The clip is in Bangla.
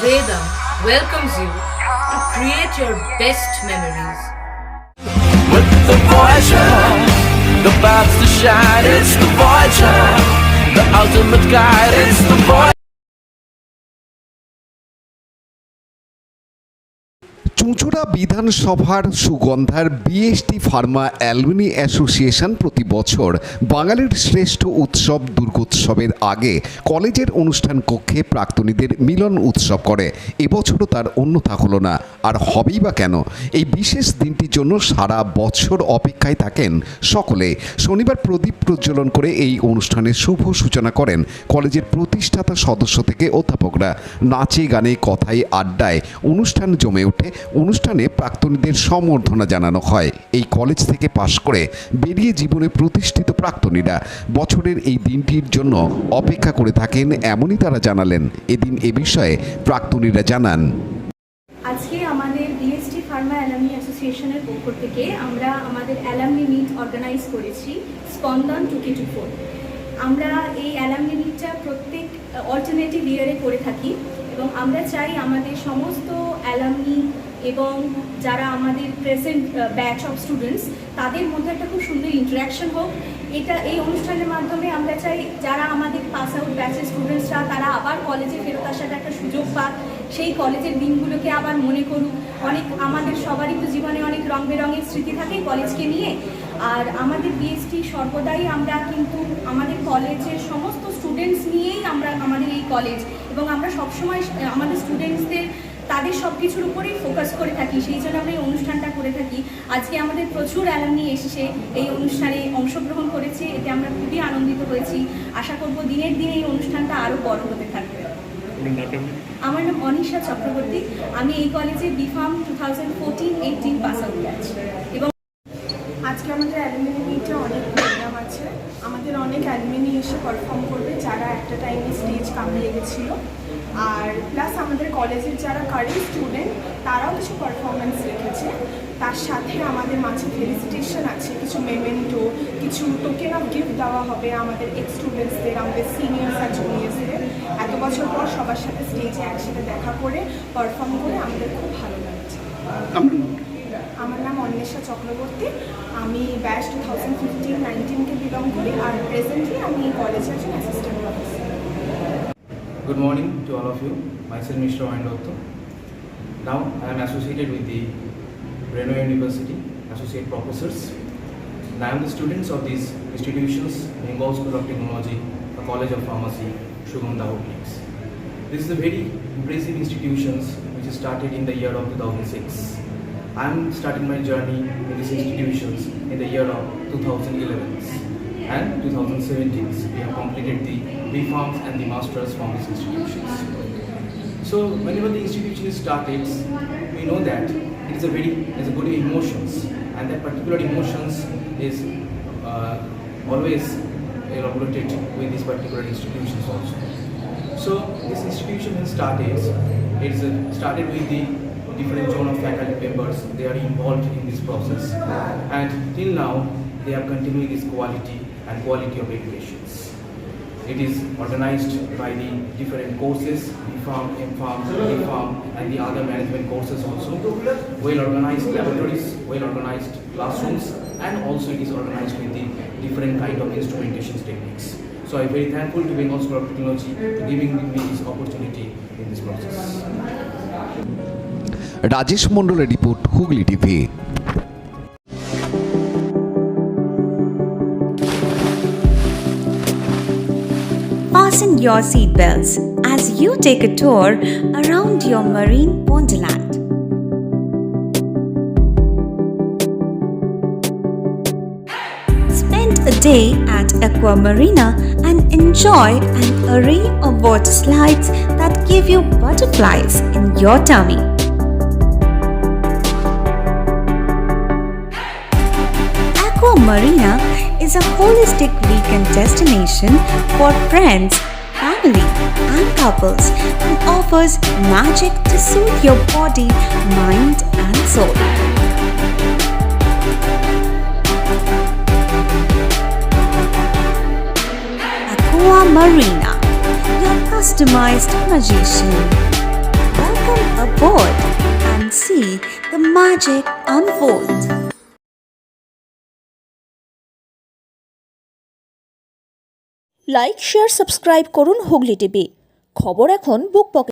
Vedam welcomes you to create your best memories. With the Voyager, the paths to shine, it's the Voyager, the ultimate guide, it's the Voyager. চুঁচুড়া বিধানসভার সুগন্ধার বিএসটি ফার্মা অ্যালুমিনি অ্যাসোসিয়েশন প্রতি বছর বাঙালির শ্রেষ্ঠ উৎসব দুর্গোৎসবের আগে কলেজের অনুষ্ঠান কক্ষে প্রাক্তনীদের মিলন উৎসব করে। এবছরও তার অন্যথা হলো না, আর হবেই বা কেন। এই বিশেষ দিনটির জন্য সারা বছর অপেক্ষায় থাকেন সকলে। শনিবার প্রদীপ প্রজ্বলন করে এই অনুষ্ঠানের শুভ সূচনা করেন কলেজের প্রতিষ্ঠাতা সদস্য থেকে অধ্যাপকরা। নাচে গানে কথায় আড্ডায় অনুষ্ঠান জমে ওঠে। অনুষ্ঠানে প্রাক্তনীদের সম্বর্ধনা জানানো হয়। এই কলেজ থেকে পাশ করে বেরিয়ে জীবনে প্রতিষ্ঠিত প্রাক্তনীরা বছরের এই দিনটির জন্য অপেক্ষা করে থাকেন, এমনই তারা জানালেন। এদিন এ বিষয়ে প্রাক্তনীরা জানান, আজকে আমাদের বিএসটি ফার্মা অ্যালামনি অ্যাসোসিয়েশনের পক্ষ থেকে আমরা আমাদের অ্যালামনি মিট অর্গানাইজ করেছি স্পন্দন 2K24। আমরা এই অ্যালামনি মিটটা প্রত্যেক অল্টারনেটিভ ইয়ারে করে থাকি এবং আমরা চাই আমাদের সমস্ত অ্যালামনি এবং যারা আমাদের প্রেজেন্ট ব্যাচ অফ স্টুডেন্টস তাদের মধ্যে একটা খুব সুন্দর ইন্টারাকশন হোক। এই অনুষ্ঠানের মাধ্যমে আমরা চাই যারা আমাদের পাস আউট ব্যাচের স্টুডেন্টসরা তারা আবার কলেজে ফেরত আসার একটা সুযোগ পাক, সেই কলেজের দিনগুলোকে আবার মনে করুক। আমাদের সবারই তো জীবনে অনেক রং বেরঙের স্মৃতি থাকে কলেজকে নিয়ে। আর আমাদের বিএসটি সর্বদাই আমরা কিন্তু আমাদের কলেজের সমস্ত স্টুডেন্টস নিয়েই আমাদের এই কলেজ, এবং আমরা সবসময় আমাদের স্টুডেন্টসদের তাদের সব কিছুর উপরেই ফোকাস করে থাকি, সেই জন্য আমরা এই অনুষ্ঠানটা করে থাকি। আজকে আমাদের প্রচুর অ্যালামনি এসে এই অনুষ্ঠানে অংশগ্রহণ করেছে, এতে আমরা খুবই আনন্দিত হয়েছি। আশা করব দিনের দিন এই অনুষ্ঠানটা আরও বড় হতে থাকবে। আমার নাম অনিশা চক্রবর্তী, আমি এই কলেজে বিফার্ম 2014-18 পাস আউট ব্যাচ। এবং আজকে আমাদের অ্যালুমিনি মিটে অনেক প্রোগ্রাম আছে, আমাদের অনেক অ্যালুমিনি এসে পারফর্ম করবে যারা একটা টাইমে স্টেজ কামিয়ে গেছিলো। আর প্লাস আমাদের কলেজের যারা কারেন্ট স্টুডেন্ট তারাও কিছু পারফরমেন্স রেখেছে। তার সাথে আমাদের মাঝে ফেলিসিটেশন আছে, কিছু মেমেন্টো, কিছু টোকেন অফ গিফট দেওয়া হবে আমাদের এক্স স্টুডেন্টসদের, আমাদের সিনিয়র্স আর জুনিয়র্সদের। এত বছর পর সবার সাথে স্টেজে একসাথে দেখা করে পারফর্ম করে আমাদের খুব ভালো লাগছে। আমার নাম অন্বেষা চক্রবর্তী, আমি ব্যাচ 2015-19 বিলং করি, আর প্রেজেন্টলি আমি কলেজে একজন assistant professor. Good morning to all of you. Myself Mr. Windotto. Now I am associated with the Breno University, associate professors. And I am the students of these institutions, Bengal School of Technology, the College of Pharmacy, Shugandha Optics. This is a very impressive institutions which started in the year of 2006. I am starting my journey in these institutions in the year of 2011. And 2017, we have completed the B.Pharms and the Masters from these institutions. So whenever the institution is started, we know that it's a good emotions, and that particular emotions is always elaborated with these particular institutions also. So this institution has started. It's started with the different zone of faculty members. They are involved in this process, and till now they are continuing this quality of educations. It is organized by the different courses, B.Pharm, M.Pharm, D.Pharm, and the other management courses also. Well-organized laboratories, well-organized classrooms, and also it is organized with the different kind of instrumentation techniques. So I am very thankful to Bengal School of Technology for giving me this opportunity in this process. Rajesh মণ্ডলের রিপোর্ট, Hooghly TV. Fasten your seatbelts as you take a tour around your marine wonderland. Spend a day at Aqua Marina and enjoy an array of water slides that give you butterflies in your tummy. Aqua Marina is a holistic weekend destination for friends, family, and couples and offers magic to soothe your body, mind, and soul. Aqua Marina, your customized magician. Welcome aboard and see the magic unfold. Like share subscribe করুন হুগলি টিভি। খবর এখন বুক পকেট।